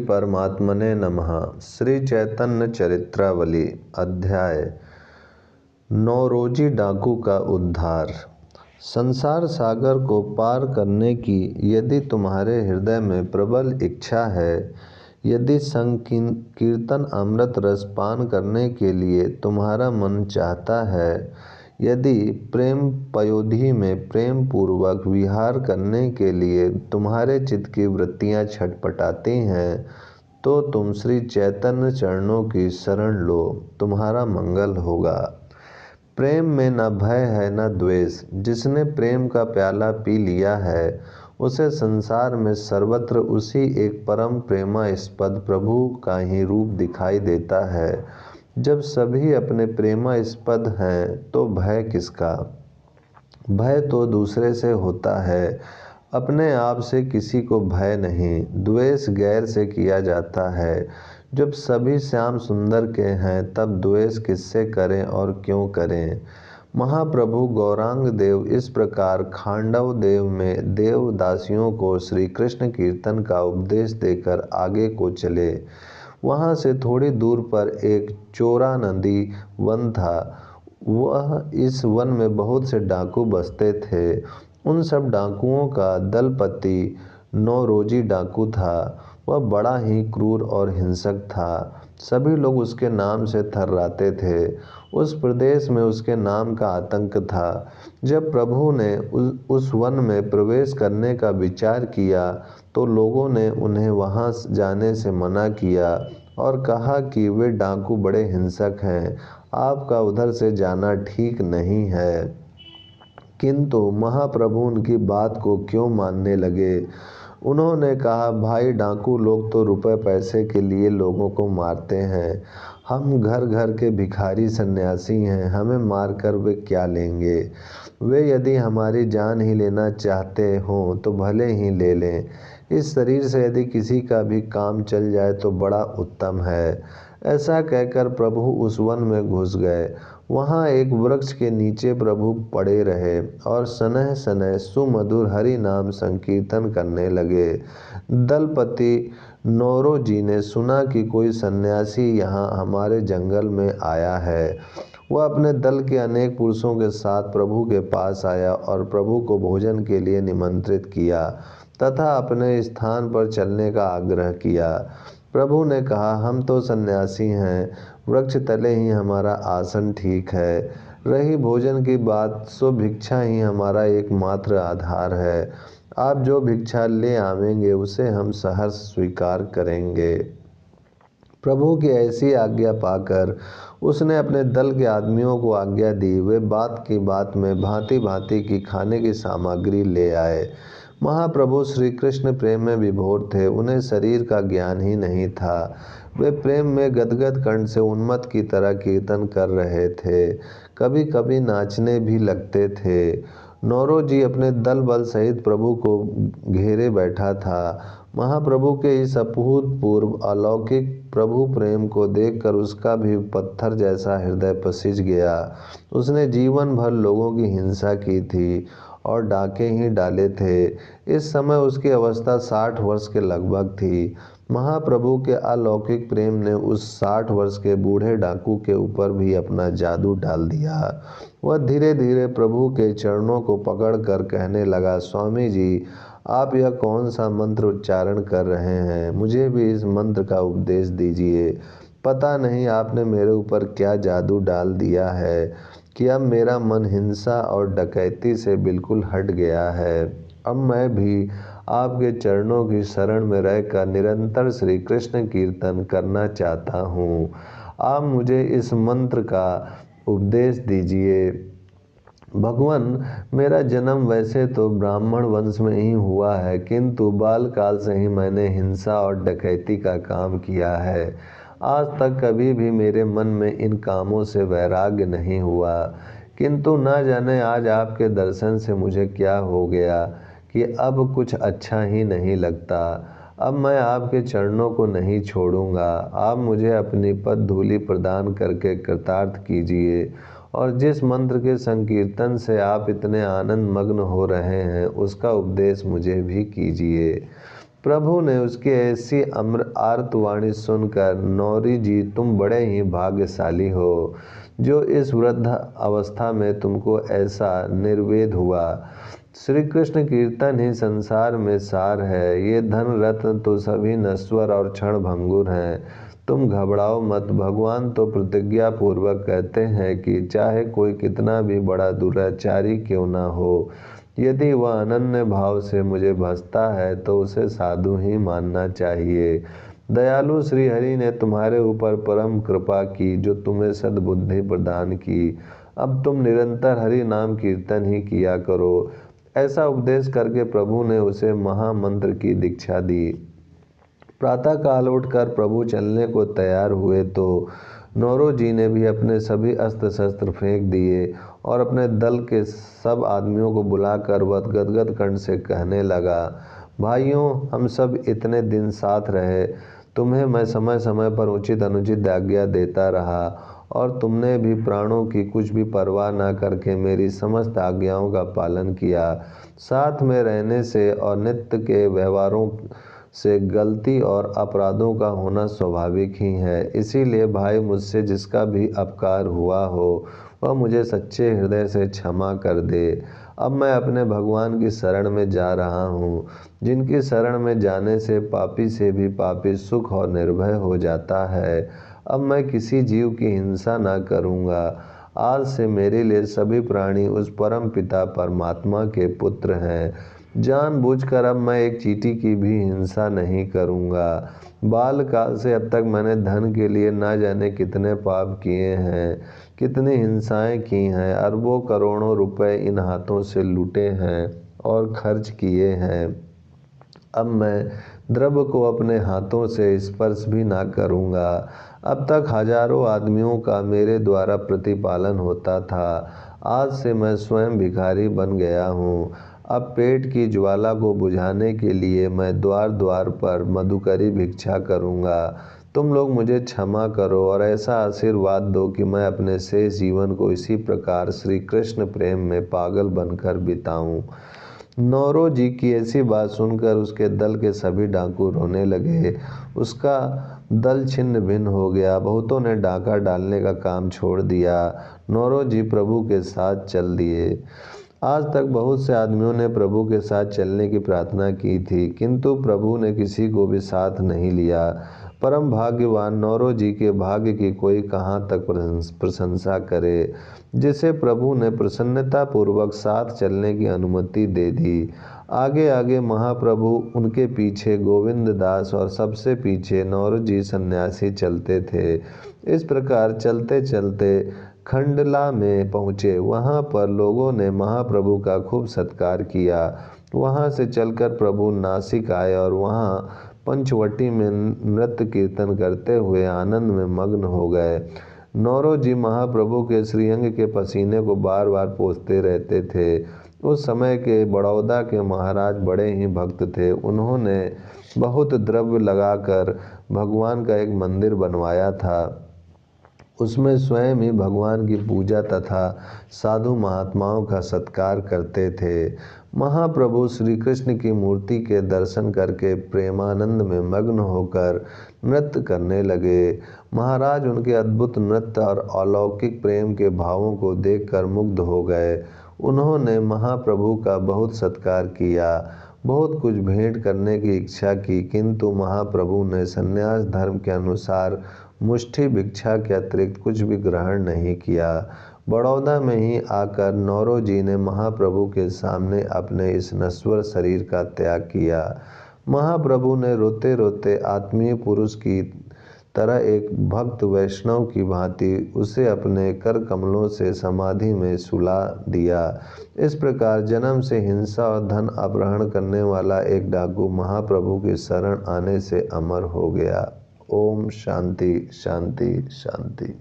परमात्मने नमः। श्री चैतन्य चरित्रावली अध्याय नौरोजी डाकू का उद्धार। संसार सागर को पार करने की यदि तुम्हारे हृदय में प्रबल इच्छा है, यदि संकीर्तन अमृत रस पान करने के लिए तुम्हारा मन चाहता है, यदि प्रेम पयोधि में प्रेम पूर्वक विहार करने के लिए तुम्हारे चित्त की वृत्तियां छटपटाती हैं, तो तुम श्री चैतन्य चरणों की शरण लो, तुम्हारा मंगल होगा। प्रेम में न भय है न द्वेष। जिसने प्रेम का प्याला पी लिया है, उसे संसार में सर्वत्र उसी एक परम प्रेमास्पद प्रभु का ही रूप दिखाई देता है। जब सभी अपने प्रेमास्पद हैं, तो भय किसका? भय तो दूसरे से होता है, अपने आप से किसी को भय नहीं। द्वेष गैर से किया जाता है। जब सभी श्याम सुंदर के हैं, तब द्वेष किससे करें और क्यों करें? महाप्रभु गौरांग देव इस प्रकार खांडव देव में देव दासियों को श्री कृष्ण कीर्तन का उपदेश देकर आगे को चले। वहाँ से थोड़ी दूर पर एक चोरा नदी वन था। इस वन में बहुत से डाकू बसते थे। उन सब डाकुओं का दलपति नौरोजी डाकू था। वह बड़ा ही क्रूर और हिंसक था। सभी लोग उसके नाम से थर्राते थे। उस प्रदेश में उसके नाम का आतंक था। जब प्रभु ने उस वन में प्रवेश करने का विचार किया, तो लोगों ने उन्हें वहां जाने से मना किया और कहा कि वे डाकू बड़े हिंसक हैं, आपका उधर से जाना ठीक नहीं है। किंतु महाप्रभु उनकी बात को क्यों मानने लगे? उन्होंने कहा, भाई, डाकू लोग तो रुपए पैसे के लिए लोगों को मारते हैं। हम घर घर के भिखारी सन्यासी हैं, हमें मारकर वे क्या लेंगे? वे यदि हमारी जान ही लेना चाहते हों तो भले ही ले लें। इस शरीर से यदि किसी का भी काम चल जाए तो बड़ा उत्तम है। ऐसा कहकर प्रभु उस वन में घुस गए। वहाँ एक वृक्ष के नीचे प्रभु पड़े रहे और सनह सनह सुमधुर हरि नाम संकीर्तन करने लगे। दलपति नौरोजी ने सुना कि कोई सन्यासी यहाँ हमारे जंगल में आया है। वह अपने दल के अनेक पुरुषों के साथ प्रभु के पास आया और प्रभु को भोजन के लिए निमंत्रित किया तथा अपने स्थान पर चलने का आग्रह किया। प्रभु ने कहा, हम तो सन्यासी हैं, वृक्ष तले ही हमारा आसन ठीक है। रही भोजन की बात, सो भिक्षा ही हमारा एकमात्र आधार है। आप जो भिक्षा ले आवेंगे उसे हम सहर्ष स्वीकार करेंगे। प्रभु की ऐसी आज्ञा पाकर उसने अपने दल के आदमियों को आज्ञा दी। वे बात की बात में भांति भांति की खाने की सामग्री ले आए। महाप्रभु श्री कृष्ण प्रेम में विभोर थे। उन्हें शरीर का ज्ञान ही नहीं था। वे प्रेम में गदगद कंठ से उन्मत्त की तरह कीर्तन कर रहे थे। कभी कभी नाचने भी लगते थे। नौरोजी अपने दल बल सहित प्रभु को घेरे बैठा था। महाप्रभु के इस अभूतपूर्व अलौकिक प्रभु प्रेम को देखकर उसका भी पत्थर जैसा हृदय पसीज गया। उसने जीवन भर लोगों की हिंसा की थी और डाके ही डाले थे। इस समय उसकी अवस्था 60 वर्ष के लगभग थी। महाप्रभु के अलौकिक प्रेम ने उस 60 वर्ष के बूढ़े डाकू के ऊपर भी अपना जादू डाल दिया। वह धीरे धीरे प्रभु के चरणों को पकड़कर कहने लगा, स्वामी जी, आप यह कौन सा मंत्र उच्चारण कर रहे हैं? मुझे भी इस मंत्र का उपदेश दीजिए। पता नहीं आपने मेरे ऊपर क्या जादू डाल दिया है कि अब मेरा मन हिंसा और डकैती से बिल्कुल हट गया है। अब मैं भी आपके चरणों की शरण में रहकर निरंतर श्री कृष्ण कीर्तन करना चाहता हूँ। आप मुझे इस मंत्र का उपदेश दीजिए। भगवान, मेरा जन्म वैसे तो ब्राह्मण वंश में ही हुआ है, किंतु बालकाल से ही मैंने हिंसा और डकैती का काम किया है। आज तक कभी भी मेरे मन में इन कामों से वैराग्य नहीं हुआ, किंतु न जाने आज आपके दर्शन से मुझे क्या हो गया कि अब कुछ अच्छा ही नहीं लगता। अब मैं आपके चरणों को नहीं छोड़ूंगा। आप मुझे अपनी पद धूलि प्रदान करके कृतार्थ कीजिए और जिस मंत्र के संकीर्तन से आप इतने आनंद मग्न हो रहे हैं, उसका उपदेश मुझे भी कीजिए। प्रभु ने उसकी ऐसी आर्तवाणी सुनकर, नौरी जी तुम बड़े ही भाग्यशाली हो जो इस वृद्ध अवस्था में तुमको ऐसा निर्वेद हुआ। श्री कृष्ण कीर्तन ही संसार में सार है। ये धन रत्न तो सभी नश्वर और क्षण भंगुर हैं। तुम घबराओ मत। भगवान तो प्रतिज्ञा पूर्वक कहते हैं कि चाहे कोई कितना भी बड़ा दुराचारी क्यों न हो, यदि वह अनन्य भाव से मुझे भजता है तो उसे साधु ही मानना चाहिए। दयालु श्री हरि ने तुम्हारे ऊपर परम कृपा की, जो तुम्हें सद्बुद्धि प्रदान की। अब तुम निरंतर हरि नाम कीर्तन ही किया करो। ऐसा उपदेश करके प्रभु ने उसे महामंत्र की दीक्षा दी। प्रातः काल उठकर प्रभु चलने को तैयार हुए तो नौरो जी ने भी अपने सभी अस्त्र शस्त्र फेंक दिए और अपने दल के सब आदमियों को बुलाकर वह गदगद कंठ से कहने लगा, भाइयों, हम सब इतने दिन साथ रहे, तुम्हें मैं समय समय पर उचित अनुचित आज्ञा देता रहा और तुमने भी प्राणों की कुछ भी परवाह न करके मेरी समस्त आज्ञाओं का पालन किया। साथ में रहने से और नित्य के व्यवहारों से गलती और अपराधों का होना स्वाभाविक ही है। इसीलिए भाई, मुझसे जिसका भी अपकार हुआ हो वह मुझे सच्चे हृदय से क्षमा कर दे। अब मैं अपने भगवान की शरण में जा रहा हूँ, जिनकी शरण में जाने से पापी से भी पापी सुख और निर्भय हो जाता है। अब मैं किसी जीव की हिंसा न करूँगा। आज से मेरे लिए सभी प्राणी उस परम पिता परमात्मा के पुत्र हैं। जानबूझकर अब मैं एक चींटी की भी हिंसा नहीं करूँगा। बालकाल से अब तक मैंने धन के लिए ना जाने कितने पाप किए हैं, कितनी हिंसाएं की हैं, अरबों करोड़ों रुपए इन हाथों से लूटे हैं और खर्च किए हैं। अब मैं द्रव्य को अपने हाथों से स्पर्श भी ना करूँगा। अब तक हजारों आदमियों का मेरे द्वारा प्रतिपालन होता था, आज से मैं स्वयं भिखारी बन गया हूँ। अब पेट की ज्वाला को बुझाने के लिए मैं द्वार द्वार पर मधुकरी भिक्षा करूँगा। तुम लोग मुझे क्षमा करो और ऐसा आशीर्वाद दो कि मैं अपने शेष जीवन को इसी प्रकार श्री कृष्ण प्रेम में पागल बनकर बिताऊं। नौरो जी की ऐसी बात सुनकर उसके दल के सभी डाकू रोने लगे। उसका दल छिन्न भिन्न हो गया। बहुतों ने डाका डालने का काम छोड़ दिया। नौरो जी प्रभु के साथ चल दिए। आज तक बहुत से आदमियों ने प्रभु के साथ चलने की प्रार्थना की थी, किंतु प्रभु ने किसी को भी साथ नहीं लिया। परम भाग्यवान नौरो जी के भाग्य की कोई कहाँ तक प्रशंसा करे, जिसे प्रभु ने प्रसन्नता पूर्वक साथ चलने की अनुमति दे दी। आगे आगे महाप्रभु, उनके पीछे गोविंद दास और सबसे पीछे नौरो जी सन्यासी चलते थे। इस प्रकार चलते चलते खंडला में पहुँचे। वहाँ पर लोगों ने महाप्रभु का खूब सत्कार किया। वहाँ से चलकर प्रभु नासिक आए और वहाँ पंचवटी में नृत्य कीर्तन करते हुए आनंद में मग्न हो गए। नौरो जी महाप्रभु के श्रीअंग के पसीने को बार बार पोंछते रहते थे। उस समय के बड़ौदा के महाराज बड़े ही भक्त थे। उन्होंने बहुत द्रव्य लगाकर भगवान का एक मंदिर बनवाया था। उसमें स्वयं ही भगवान की पूजा तथा साधु महात्माओं का सत्कार करते थे। महाप्रभु श्री कृष्ण की मूर्ति के दर्शन करके प्रेमानंद में मग्न होकर नृत्य करने लगे। महाराज उनके अद्भुत नृत्य और अलौकिक प्रेम के भावों को देखकर मुग्ध हो गए। उन्होंने महाप्रभु का बहुत सत्कार किया, बहुत कुछ भेंट करने की इच्छा की, किंतु महाप्रभु ने संन्यास धर्म के अनुसार मुष्टि भिक्षा के अतिरिक्त कुछ भी ग्रहण नहीं किया। बड़ौदा में ही आकर नौरो जी ने महाप्रभु के सामने अपने इस नश्वर शरीर का त्याग किया। महाप्रभु ने रोते रोते आत्मीय पुरुष की तरह एक भक्त वैष्णव की भांति उसे अपने कर कमलों से समाधि में सुला दिया। इस प्रकार जन्म से हिंसा और धन अपहरण करने वाला एक डाकू महाप्रभु की शरण आने से अमर हो गया। ओम शांति शांति शांति।